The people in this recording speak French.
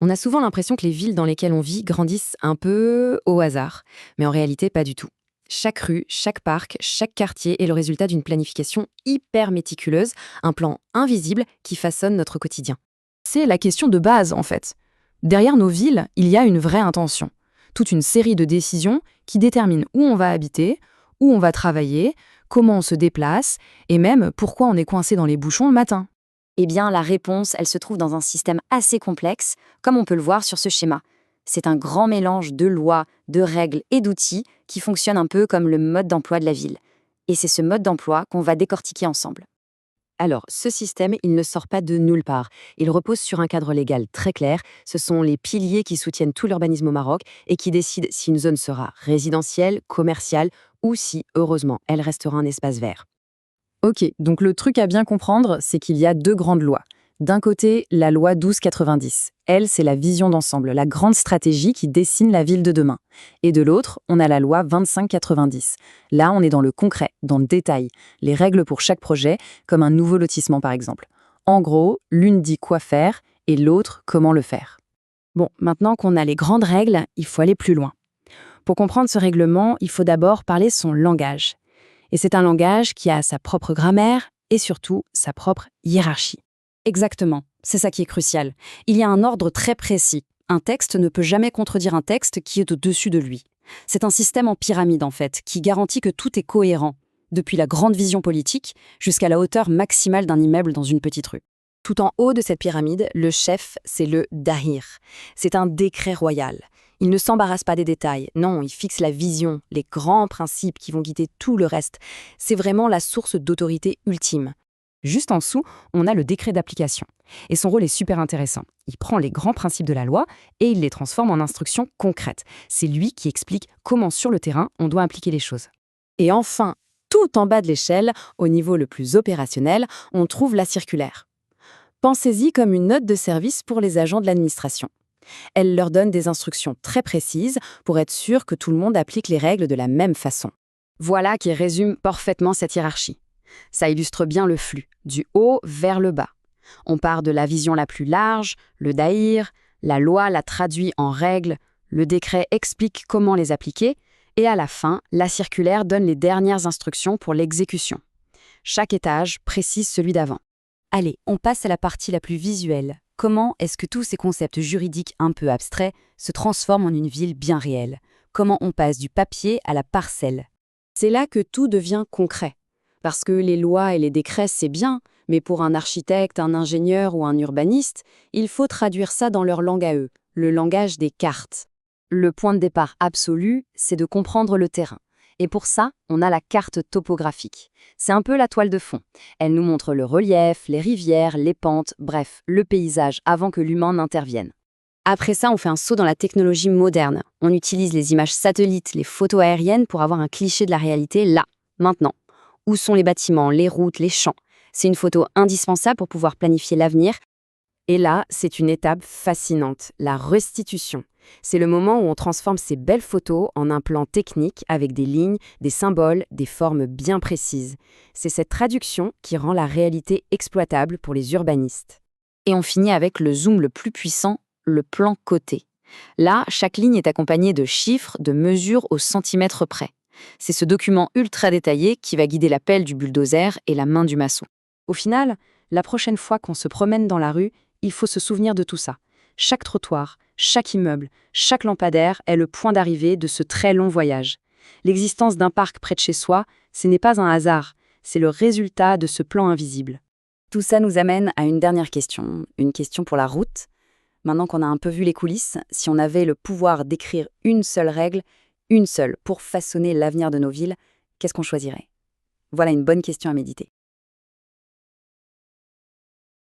On a souvent l'impression que les villes dans lesquelles on vit grandissent un peu au hasard, mais en réalité pas du tout. Chaque rue, chaque parc, chaque quartier est le résultat d'une planification hyper méticuleuse, un plan invisible qui façonne notre quotidien. C'est la question de base, en fait. Derrière nos villes, il y a une vraie intention. Toute une série de décisions qui déterminent où on va habiter, où on va travailler, comment on se déplace, et même pourquoi on est coincé dans les bouchons le matin. Eh bien, la réponse, elle se trouve dans un système assez complexe, comme on peut le voir sur ce schéma. C'est un grand mélange de lois, de règles et d'outils qui fonctionne un peu comme le mode d'emploi de la ville. Et c'est ce mode d'emploi qu'on va décortiquer ensemble. Alors, ce système, il ne sort pas de nulle part. Il repose sur un cadre légal très clair. Ce sont les piliers qui soutiennent tout l'urbanisme au Maroc et qui décident si une zone sera résidentielle, commerciale ou si, heureusement, elle restera un espace vert. Ok, donc le truc à bien comprendre, c'est qu'il y a deux grandes lois. D'un côté, la loi 1290. Elle, c'est la vision d'ensemble, la grande stratégie qui dessine la ville de demain. Et de l'autre, on a la loi 2590. Là, on est dans le concret, dans le détail, les règles pour chaque projet, comme un nouveau lotissement par exemple. En gros, l'une dit quoi faire et l'autre comment le faire. Bon, maintenant qu'on a les grandes règles, il faut aller plus loin. Pour comprendre ce règlement, il faut d'abord parler son langage. Et c'est un langage qui a sa propre grammaire et surtout sa propre hiérarchie. Exactement, c'est ça qui est crucial. Il y a un ordre très précis. Un texte ne peut jamais contredire un texte qui est au-dessus de lui. C'est un système en pyramide en fait, qui garantit que tout est cohérent, depuis la grande vision politique jusqu'à la hauteur maximale d'un immeuble dans une petite rue. Tout en haut de cette pyramide, le chef, c'est le dahir. C'est un décret royal. Il ne s'embarrasse pas des détails. Non, il fixe la vision, les grands principes qui vont guider tout le reste. C'est vraiment la source d'autorité ultime. Juste en dessous, on a le décret d'application. Et son rôle est super intéressant. Il prend les grands principes de la loi et il les transforme en instructions concrètes. C'est lui qui explique comment sur le terrain on doit appliquer les choses. Et enfin, tout en bas de l'échelle, au niveau le plus opérationnel, on trouve la circulaire. Pensez-y comme une note de service pour les agents de l'administration. Elle leur donne des instructions très précises pour être sûr que tout le monde applique les règles de la même façon. Voilà qui résume parfaitement cette hiérarchie. Ça illustre bien le flux, du haut vers le bas. On part de la vision la plus large, le dahir, la loi la traduit en règles, le décret explique comment les appliquer, et à la fin, la circulaire donne les dernières instructions pour l'exécution. Chaque étage précise celui d'avant. Allez, on passe à la partie la plus visuelle. Comment est-ce que tous ces concepts juridiques un peu abstraits se transforment en une ville bien réelle? Comment on passe du papier à la parcelle? C'est là que tout devient concret. Parce que les lois et les décrets, c'est bien, mais pour un architecte, un ingénieur ou un urbaniste, il faut traduire ça dans leur langue à eux, le langage des cartes. Le point de départ absolu, c'est de comprendre le terrain. Et pour ça, on a la carte topographique. C'est un peu la toile de fond. Elle nous montre le relief, les rivières, les pentes, bref, le paysage avant que l'humain n'intervienne. Après ça, on fait un saut dans la technologie moderne. On utilise les images satellites, les photos aériennes pour avoir un cliché de la réalité là, maintenant. Où sont les bâtiments, les routes, les champs? C'est une photo indispensable pour pouvoir planifier l'avenir. Et là, c'est une étape fascinante, la restitution. C'est le moment où on transforme ces belles photos en un plan technique avec des lignes, des symboles, des formes bien précises. C'est cette traduction qui rend la réalité exploitable pour les urbanistes. Et on finit avec le zoom le plus puissant, le plan coté. Là, chaque ligne est accompagnée de chiffres, de mesures au centimètre près. C'est ce document ultra détaillé qui va guider la pelle du bulldozer et la main du maçon. Au final, la prochaine fois qu'on se promène dans la rue, il faut se souvenir de tout ça. Chaque trottoir, chaque immeuble, chaque lampadaire est le point d'arrivée de ce très long voyage. L'existence d'un parc près de chez soi, ce n'est pas un hasard, c'est le résultat de ce plan invisible. Tout ça nous amène à une dernière question, une question pour la route. Maintenant qu'on a un peu vu les coulisses, si on avait le pouvoir d'écrire une seule règle, une seule, pour façonner l'avenir de nos villes, qu'est-ce qu'on choisirait? Voilà une bonne question à méditer.